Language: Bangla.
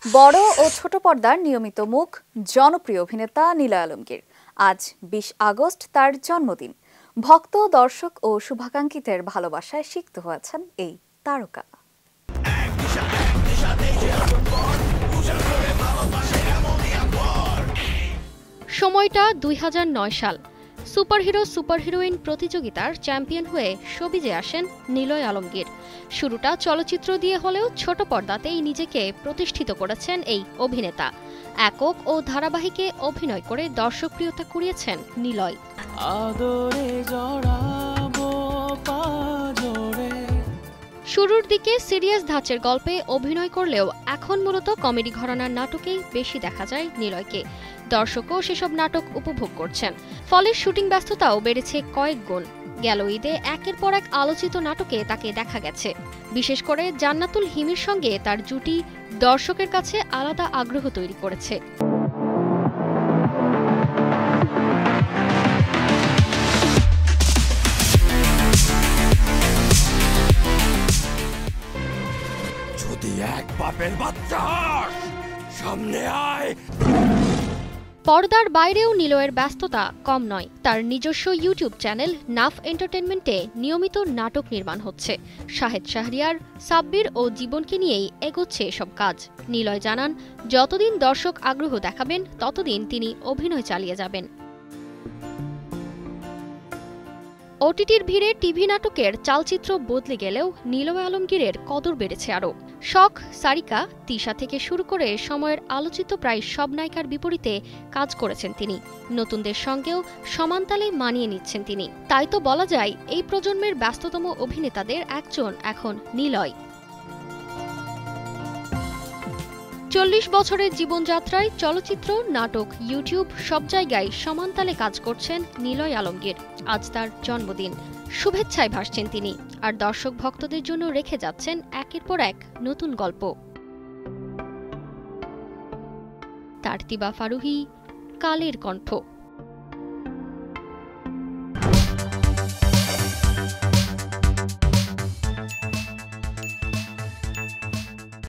বড় ও ছোট পর্দার নিয়মিত মুখ জনপ্রিয় অভিনেতা নিলয় আলমগীর। আজ ২০ আগস্ট তার জন্মদিন। ভক্ত, দর্শক ও শুভাকাঙ্ক্ষীদের ভালোবাসায় সিক্ত হয়েছেন এই তারকা। সময়টা ২০০৯ সাল। সুপারহিরো সুপার হিরোইন প্রতিযোগিতার চ্যাম্পিয়ন হয়ে শোবিজে আসেন নিলয় আলমগীর। শুরুটা চলচ্চিত্র দিয়ে হলেও ছোট পর্দাতেই নিজেকে প্রতিষ্ঠিত করেছেন এই অভিনেতা। একক ও ধারাবাহিকে অভিনয় করে দর্শকপ্রিয়তা কুড়িয়েছেন নিলয়। শুরুর দিকে সিরিয়াস ধাঁচের গল্পে অভিনয় করলেও এখন মূলত কমেডি ঘরানার নাটকেই বেশি দেখা যায় নিলয়কে। দর্শকও সেসব নাটক উপভোগ করছেন, ফলে শুটিং ব্যস্ততাও বেড়েছে কয়েক গুণ। গেল ঈদে একের পর এক আলোচিত নাটকে তাকে দেখা গেছে। বিশেষ করে জান্নাতুল হিমির সঙ্গে তার জুটি দর্শকের কাছে আলাদা আগ্রহ তৈরি করেছে। পর্দার বাইরেও নিলয়ের ব্যস্ততা কম নয়। তার নিজস্ব ইউটিউব চ্যানেল নাফ এন্টারটেনমেন্টে নিয়মিত নাটক নির্মাণ হচ্ছে। শাহেদ শাহরিয়ার, সাব্বির ও জীবনকে নিয়েই এগোচ্ছে এসব কাজ। নিলয় জানান, যতদিন দর্শক আগ্রহ দেখাবেন ততদিন তিনি অভিনয় চালিয়ে যাবেন। ওটিটির ভিড়ে টিভি নাটকের চালচিত্র বদলে গেলেও নিলয় আলমগীরের কদর বেড়েছে আরও। শখ, সারিকা, তিশা থেকে শুরু করে সময়ের আলোচিত প্রায় সব নায়িকার বিপরীতে কাজ করেছেন তিনি। নতুনদের সঙ্গেও সমানতালে মানিয়ে নিচ্ছেন তিনি। তাই তো বলা যায় এই প্রজন্মের ব্যস্ততম অভিনেতাদের একজন এখন নিলয়। ৪০ বছরের জীবনযাত্রায় চলচ্চিত্র, নাটক, ইউটিউব সব জায়গায় সমানতালে কাজ করছেন নিলয় আলমগীর। আজ তার জন্মদিন, শুভেচ্ছায় ভাসছেন তিনি, আর দর্শক ভক্তদের জন্য রেখে যাচ্ছেন একের পর এক নতুন গল্প। তারতিবা ফারুহী, কালের কণ্ঠ।